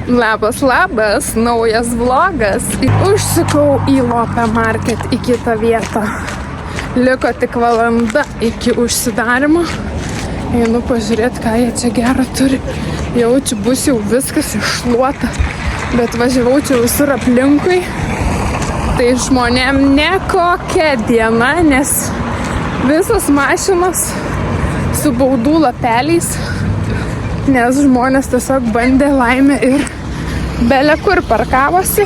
Labas, labas, naujas vlogas. Užsukau į Lopę Market į kitą vietą. Liko tik valanda iki užsidarimo. Einu pažiūrėti, ką jie čia gerą turi. Jaučiu, bus jau viskas iššluota. Bet važiavau čia visur aplinkui. Tai žmonėm ne kokia diena, nes visas mašinas su baudų lapeliais. Nes žmonės tiesiog bandė laimę ir bele kur parkavosi.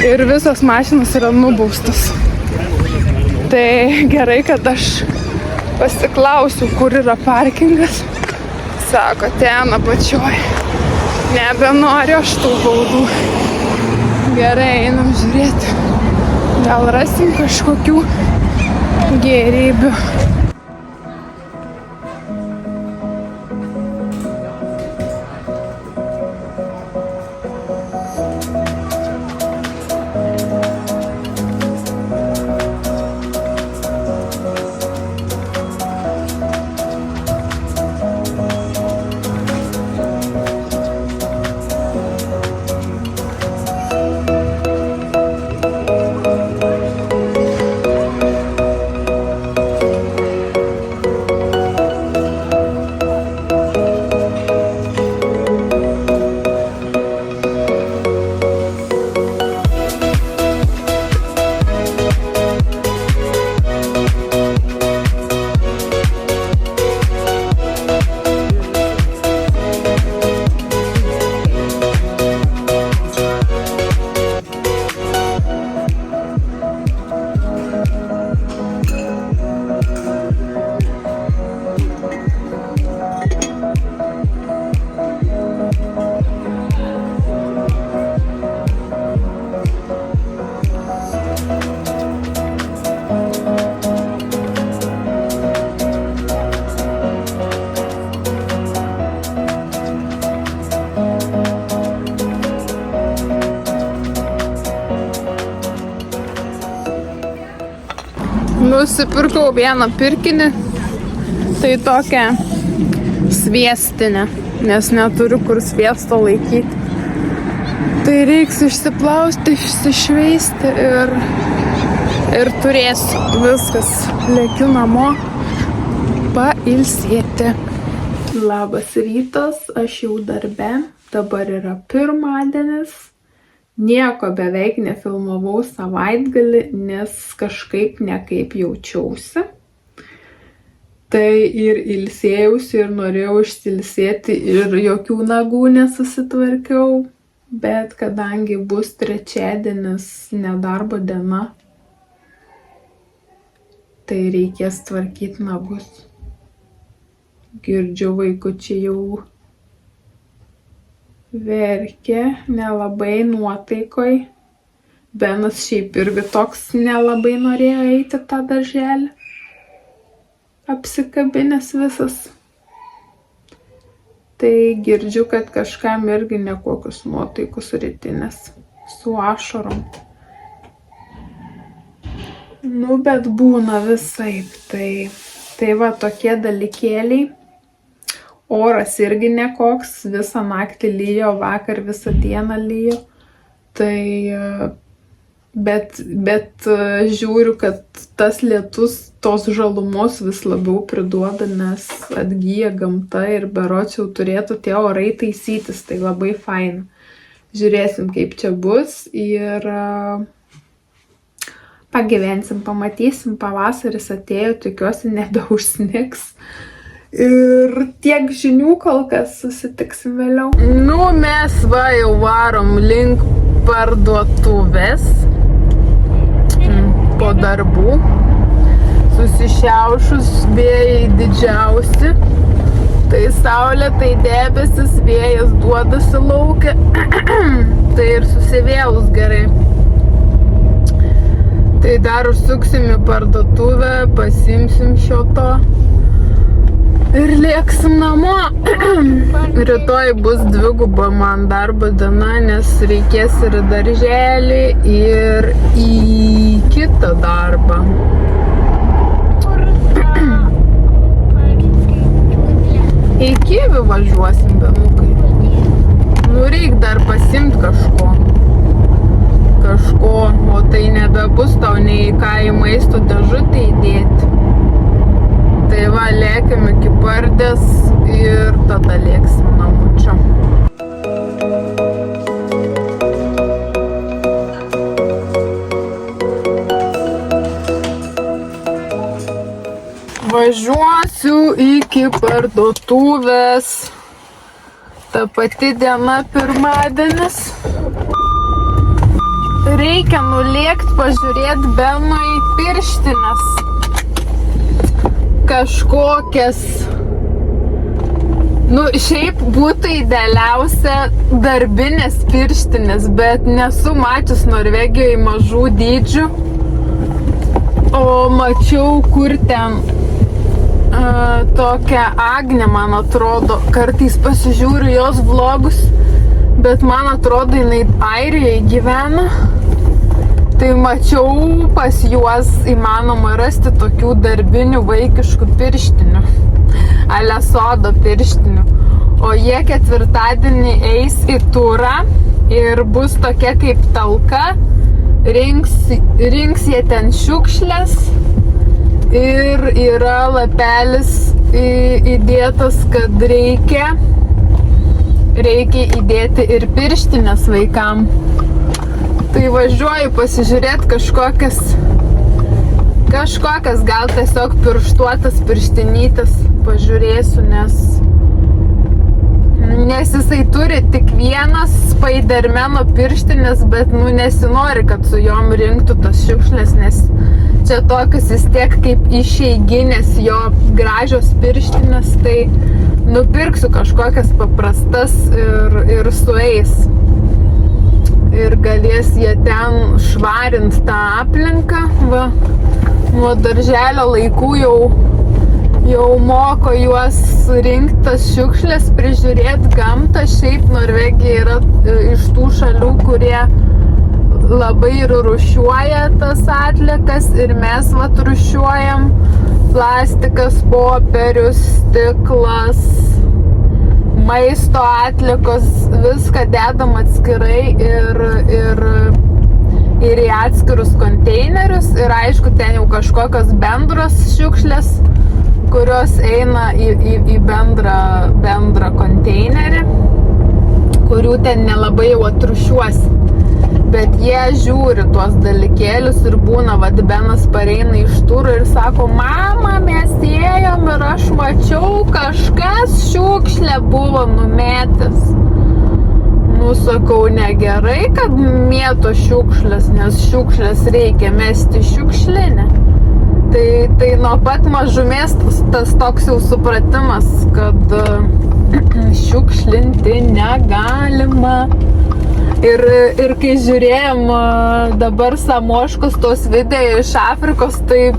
Ir visos mašinos yra nubaustos. Tai gerai, kad aš pasiklausiu, kur yra parkingas. Sako, ten apačioj. Nebenoriu aš tų baudų. Gerai, einam žiūrėti. Gal rasim kažkokių gėrybių. Nusipirkau vieną pirkinį, tai tokią sviestinę, nes neturiu kur sviesto laikyti. Tai reiks išsiplausti, išsišveisti ir turėsiu viskas. Lėkiu namo pailsėti. Labas rytas, aš jau darbe, dabar yra pirmadienis. Nieko beveik nefilmavau savaitgalį, nes kažkaip nekaip jaučiausi. Tai ir ilsėjausi ir norėjau išsilsėti ir jokių nagų nesusitvarkiau. Bet kadangi bus trečiadienis nedarbo diena, tai reikės tvarkyti nagus. Girdžiu, vaikučiai jau verkė, nelabai nuotaikoj. Benas šiaip irgi toks nelabai norėjo eiti tą darželį. Apsikabinęs visas. Tai girdžiu, kad kažkam irgi nekokius nuotaikus rytinės. Su ašarom. Bet būna visaip. Tai va tokie dalykėliai. Oras irgi nekoks, visą naktį lyjo, vakar visą dieną lyjo. Bet žiūriu, kad tas lietus tos žalumos vis labiau priduoda, nes atgyja gamta ir berods jau turėtų tie orai taisytis, tai labai faina. Žiūrėsim, kaip čia bus ir pagyvensim, pamatysim, pavasaris atėjo, tikiuosi nebeužsnigs. Ir tiek žinių kol kas, susitiksim vėliau. Mes va jau varom link parduotuvės po darbų. Susišiaušus vėjai didžiausi. Tai saulė, tai debesis, vėjas duodasi laukia. Tai ir susivėlus gerai. Tai dar užsuksim į parduotuvę, pasimsim šio to. Ir lėksim namo. Rytoj bus dviguba man darbo diena, nes reikės ir darželį, ir į kitą darbą. Į Kijevą važiuosim, benukai. Nu, reikia į ką į maisto dėžutę įdėti. Tai va, lėkiam iki Pardės ir tada lėksim namučio. Važiuosiu iki parduotuvės. Ta pati diena pirmadienis. Reikia nulėkti pažiūrėti Benui pirštines. Kažkokias. Nu, šiaip būtų idealiausia darbinės pirštinės, bet nesu mačius Norvegijoje mažų dydžių. O mačiau, kur ten tokia Agnė, man atrodo, kartais pasižiūriu jos vlogus, bet man atrodo, jinai Airijoje gyvena. Tai mačiau pas juos įmanoma rasti tokių darbinių vaikiškų pirštinių, ale sodo pirštinių. O jie ketvirtadienį eis į turą ir bus tokia kaip talka, rinks jie ten šiukšlės ir yra lapelis įdėtas, kad reikia įdėti ir pirštinės vaikam. Tai važiuoju pasižiūrėti kažkokias, gal tiesiog pirštuotas pirštinytas pažiūrėsiu, nes jisai turi tik vienas Spidermano pirštinės, bet nesinori, kad su jom rinktų tas šiukšlės, nes čia tokius vis tiek kaip išeiginės jo gražios pirštinės, tai nupirksiu kažkokias paprastas ir sueis. Ir galės jie ten švarint tą aplinką. Va, nuo darželio laikų jau moko juos rinkti tas šiukšlės, prižiūrėti gamtą. Šiaip Norvegija yra iš tų šalių, kurie labai ir rūšiuoja tas atliekas ir mes rūšiuojam plastikas, popierius, stiklas, maisto atliekos, viską dedam atskirai ir į atskirus konteinerius ir aišku, ten jau kažkokios bendros šiukšlės, kurios eina į bendrą konteinerį, kurių ten nelabai jau atrūšiuosi. Bet jie žiūri tuos dalykėlius ir būna, Benas pareina iš turų ir sako, mama, mes ėjom ir aš mačiau, kažkas šiukšlę buvo numetęs. Nu, sakau, negerai, kad mėto šiukšlės, nes šiukšlės reikia mesti šiukšlinę. Tai nuo pat mažumės tas toks jau supratimas, kad šiukšlinti negalima. Ir kai žiūrėjom dabar Samoškos tos video iš Afrikos, tai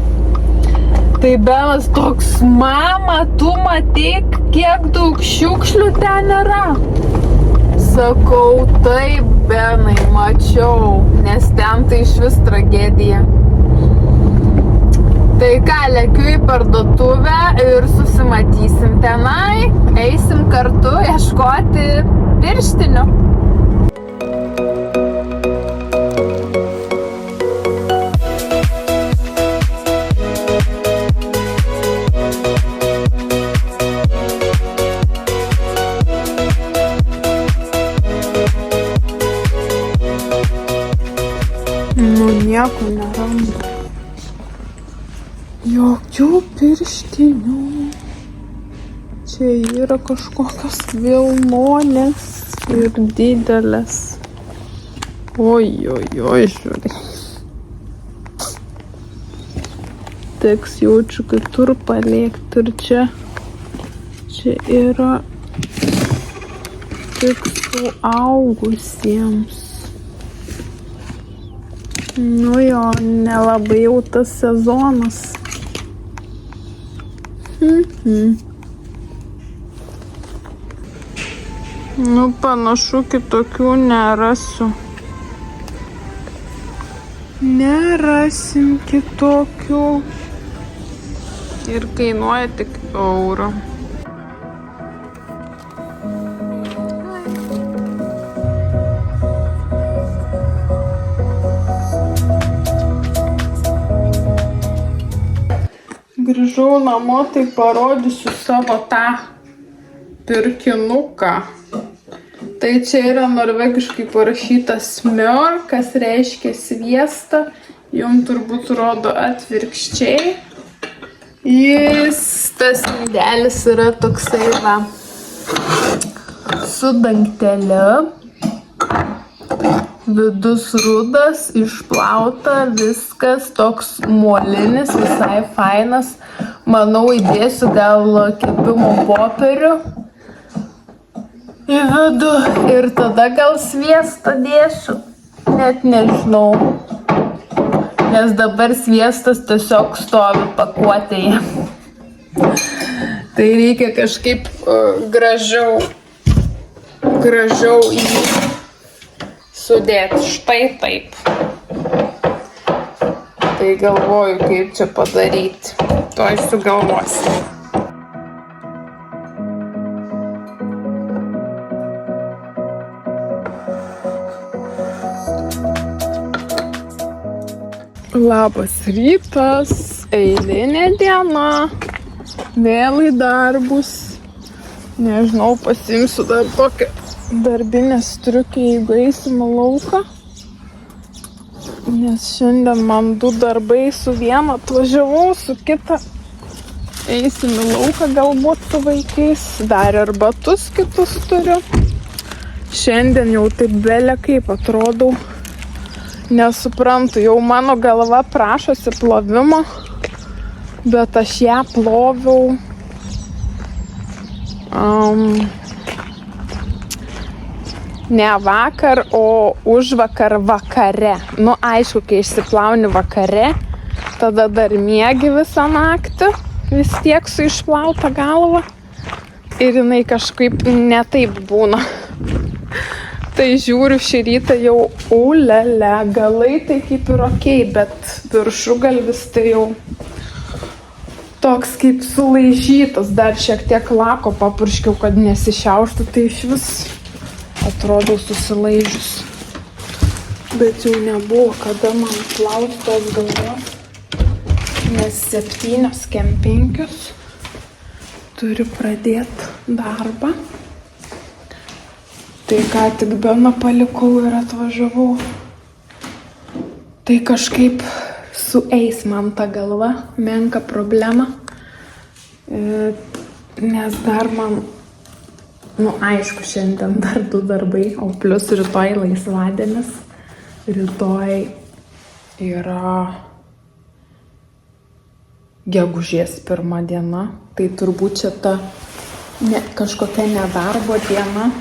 Benas toks, mama, tu matyk, kiek daug šiukšlių ten yra. Sakau, taip, Benai, mačiau, nes ten tai išvis tragedija. Tai ką, lėkiu į parduotuvę ir susimatysim tenai, eisim kartu ieškoti pirštinių. Nieko nerandu. Jokių pirštinių. Čia yra kažkokios vilnonės ir didelės. Oi, žiūrėk. Teks jaučiu kitur palėkti ir čia yra tik suaugusiems. Nu jo, nelabai jau tas sezonas. Nu, panašu, kitokių nerasiu. Nerasim kitokių. Ir kainuoja tik eurą. Grįžau namo, tai parodysiu savo tą pirkinuką. Tai čia yra norvegiškai parašytas smør, kas reiškia sviestą. Jums turbūt rodo atvirkščiai. Tas indelis yra toksai va, su dangteliu. Vidus rudas, išplauta, viskas toks molinis, visai fainas. Manau, įdėsiu gal kepimo popierių į vidų ir tada gal sviestą dėsiu. Net nežinau. Nes dabar sviestas tiesiog stovi pakuotėje. Tai reikia kažkaip gražiau į jį sudėti. Štai taip. Tai galvoju, kaip čia padaryti. Tuoj sugalvosiu. Labas rytas, eilinė diena, vėl į darbus. Nežinau, pasiimsiu dar tokią darbinę striukę, jeigu eisim į lauką. Nes šiandien man 2 darbai, su vienu atvažiavau, su kita eisim į lauką galbūt su vaikais. Dar ir batus kitus turiu. Šiandien jau taip belė kaip atrodau. Nesuprantu, jau mano galva prašosi plovimo, bet aš ją ploviau ne vakar, o užvakar vakare. Nu, aišku, kai išsiplauni vakare, tada dar miegi visą naktį, vis tiek su išplauta galva. Ir jinai kažkaip netaip būna. Tai žiūriu šį rytą jau, ulele, galai tai kaip ir okei, bet viršugalvis tai jau toks kaip sulaižytas. Dar šiek tiek lako papurškiau, kad nesišiauštų, tai iš vis atrodo susilaižius. Bet jau nebuvo kada man plauti tos galvos, nes 7 kem 5 turiu pradėti darbą. Tai ką tik Beną palikau ir atvažiavau. Tai kažkaip sueis man ta galva, menka problema. Nes dar man, nu aišku, šiandien dar 2 darbai, o plus rytoj laisvadienis. Rytoj yra gegužės 1 diena. Tai turbūt čia ta kažkokia nedarbo diena.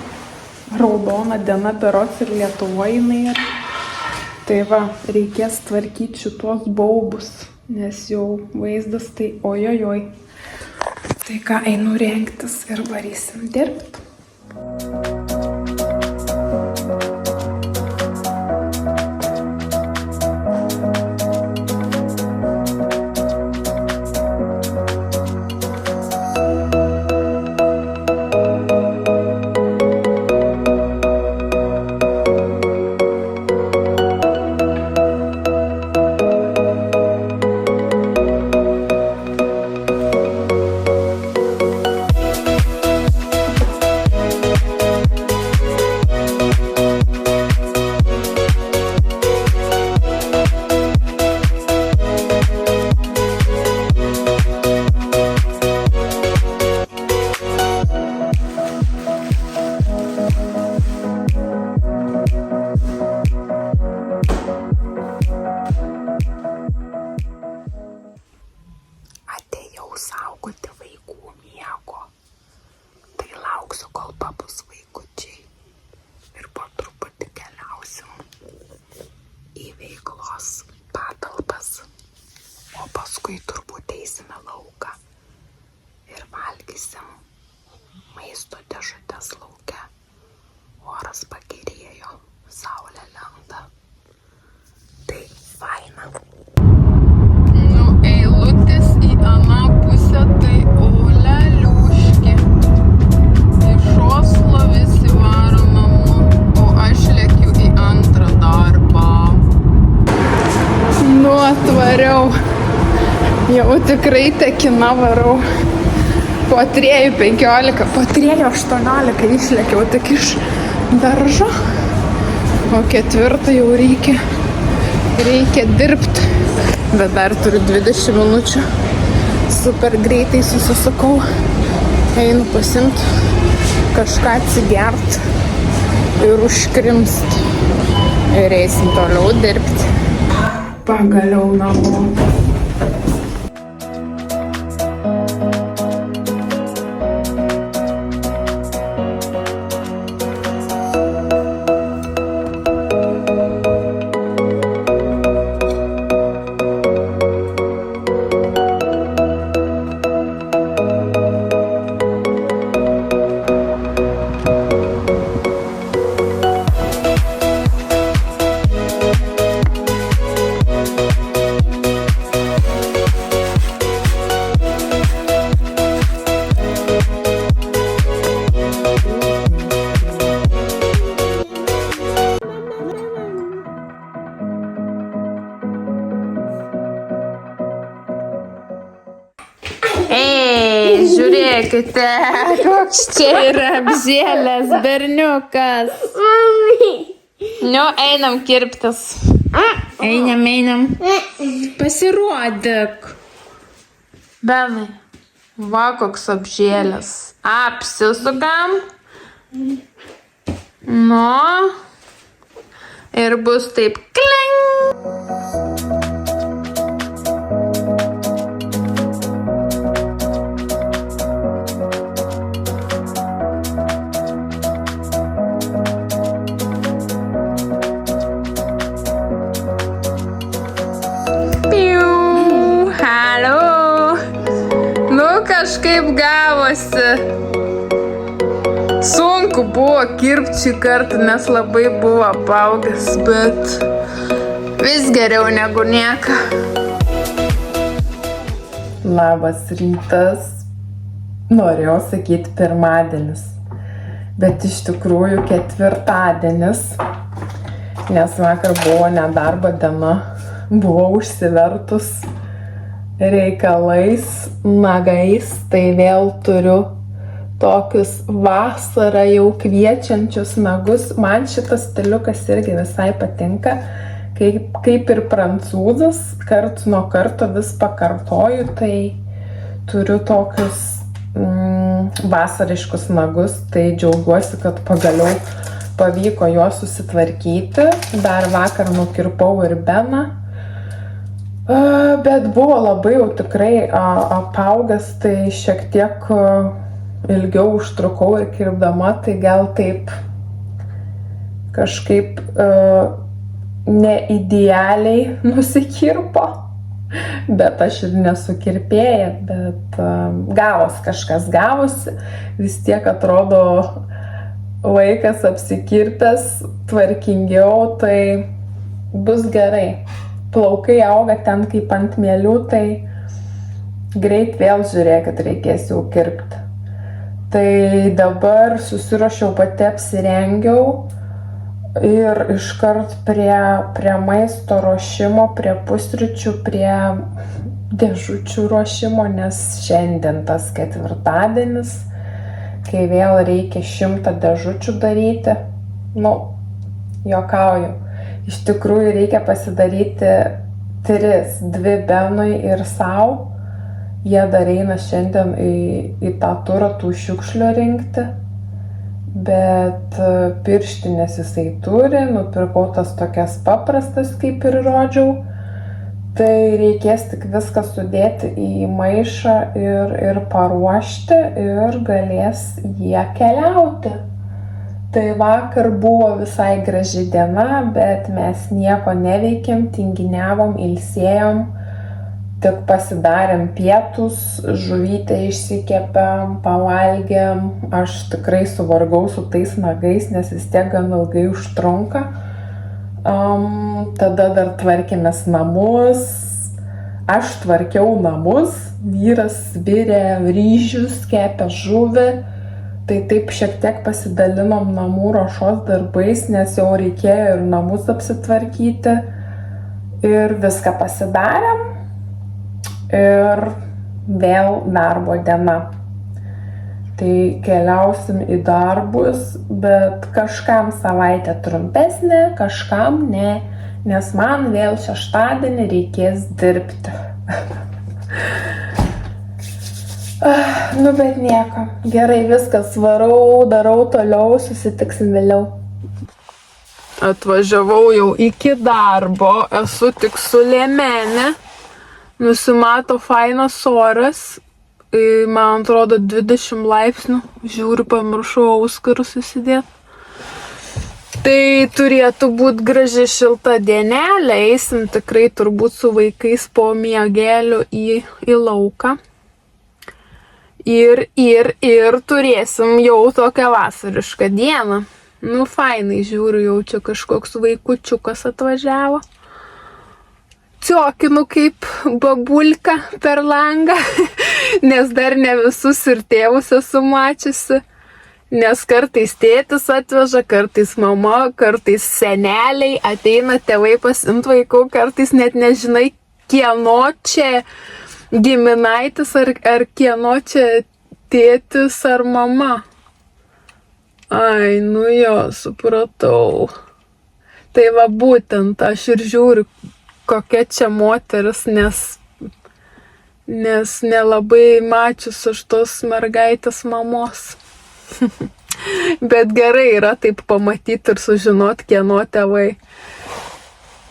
Raudona diena berods ir Lietuvoje jinai yra. Tai va, reikės tvarkyti šitos baubus, nes jau vaizdas tai ojojoj. Tai ką, einu rengtis ir varysim dirbti. Saugoti vaikų miego. Tai lauksiu, kol pabus vaikučiai. Ir po truputį keliausim į veiklos patalpas. O paskui turbūt eisime lauką. Ir valgysim maisto dėžutes lauke. Oras pagerėjo, saulė lenda. Tai faina. Eilutės į aną pusę, tai uleliuški. Iš Oslo visi varo namo, o aš lėkiu į antrą darbą. Nu, atvariau. Jau tikrai tekina varau. Po 3:15, po 3:18 išlėkiau tik iš daržo. O 4 jau reikia dirbti. Bet dar turiu 20 minučių. Super greitai susisukau. Einu pasimt kažką atsigert ir užkrimst. Ir eisim toliau dirbti. Pagaliau namo. Ei, žiūrėkite, koks čia yra apžėlęs berniukas. Nu, einam kirptis. Einam. Pasirodyk. Benai, va koks apžėlęs. Apsisukam. Nu. Ir bus taip kling. Kažkaip gavosi. Sunku buvo kirpti šį kartą, nes labai buvo apaugęs, bet vis geriau negu nieka. Labas rytas. Norėjau sakyti pirmadienis, bet iš tikrųjų ketvirtadienis, nes vakar buvo nedarbo diena, buvau užsivertus reikalais, nagais, tai vėl turiu tokius vasarą jau kviečiančius nagus. Man šitas stiliukas irgi visai patinka, kaip ir prancūzas, karts nuo karto vis pakartoju, tai turiu tokius vasariškus nagus, tai džiaugiuosi, kad pagaliau pavyko juos susitvarkyti. Dar vakar nukirpau ir Beną. Bet buvo labai jau tikrai apaugęs, tai šiek tiek ilgiau užtrukau ir kirpdama, tai gal taip kažkaip neidealiai nusikirpo. Bet aš ir nesu kirpėja, bet kažkas gavosi. Vis tiek atrodo vaikas apsikirpęs tvarkingiau, tai bus gerai. Plaukai auga ten kaip ant mielių, tai greit vėl žiūrėkit, reikės jau kirpti. Tai dabar susiruošiau, pati apsirengiau ir iškart prie maisto ruošimo, prie pusryčių, prie dėžučių ruošimo, nes šiandien tas ketvirtadienis, kai vėl reikia 100 dėžučių daryti. Juokauju. Iš tikrųjų reikia pasidaryti 2 Benui ir sau. Jie dar eina šiandien į tą turą tų šiukšlių rinkti. Bet pirštinės jisai turi, nupirkau tas tokias paprastas, kaip ir rodžiau. Tai reikės tik viską sudėti į maišą ir paruošti ir galės jie keliauti. Tai vakar buvo visai graži diena, bet mes nieko neveikėm, tinginiavom, ilsėjom, tik pasidarėm pietus, žuvytę išsikepėm, pavalgėm. Aš tikrai suvargau su tais nagais, nes vis tiek gan ilgai užtrunka. Tada dar tvarkėmės namus. Aš tvarkiau namus, vyras virė ryžius, kepė žuvį. Tai taip šiek tiek pasidalinom namų ruošos darbais, nes jau reikėjo ir namus apsitvarkyti. Ir viską pasidarėm. ir vėl darbo diena. Tai keliausim į darbus, bet kažkam savaitę trumpesnė, kažkam ne, nes man vėl šeštadienį reikės dirbti. Nu, bet nieko. Gerai, viskas, varau, darau toliau, susitiksim vėliau. Atvažiavau jau iki darbo, esu tik su liemenė, nusimato fainas oras, man atrodo 20 laipsnių, žiūriu, pamiršau auskarus įsidėti. Tai turėtų būti graži šilta dienelė, eisim tikrai turbūt su vaikais po miegelių į lauką. Ir turėsim jau tokią vasarišką dieną. Nu, fainai, žiūriu, jau čia kažkoks vaikučiukas atvažiavo. Ciokinu kaip babulka per langą, nes dar ne visus ir tėvus esu mačiusi. Nes kartais tėtis atveža, kartais mama, kartais seneliai, ateina tėvai pasiimt vaikų, kartais net nežinai, kieno čia giminaitis ar kieno čia tėtis ar mama. Ai, nu jo, supratau. Tai va būtent, aš ir žiūriu, kokia čia moteris, nes nelabai mačius aš tos mergaitės mamos. Bet gerai yra taip pamatyti ir sužinoti, kieno tėvai.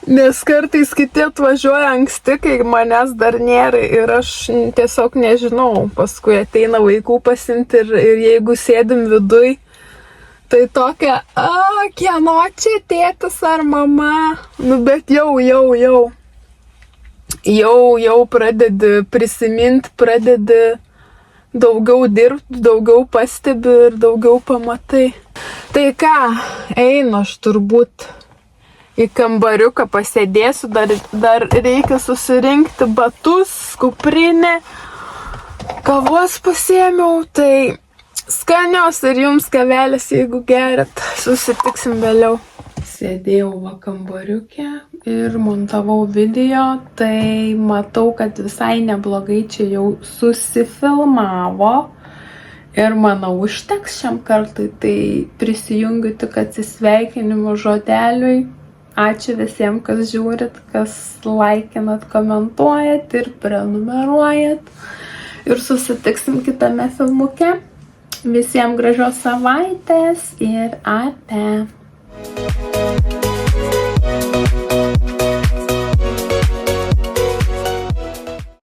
Nes kartais kiti atvažiuoja anksti, kai manęs dar nėra ir aš tiesiog nežinau. Paskui ateina vaikų pasimti ir jeigu sėdim viduj, tai tokia, kieno čia tėtis ar mama. Nu, bet jau pradedi prisiminti, pradedi daugiau dirbti, daugiau pastebi ir daugiau pamatai. Tai ką, einu aš turbūt į kambariuką pasėdėsiu, dar reikia susirinkti batus, kuprinę, kavos pasiėmiau, tai skanios ir jums kavelės, jeigu gerat, susitiksim vėliau. Sėdėjau va kambariuke ir montavau video, tai matau, kad visai neblogai čia jau susifilmavo ir manau užteks šiam kartui, tai prisijungiu tik atsisveikinimo žodeliui. Ačiū visiems, kas žiūrit, kas laikinat, komentuojat ir prenumeruojat. Ir susitiksim kitame filmuke. Visiems gražios savaitės ir ate.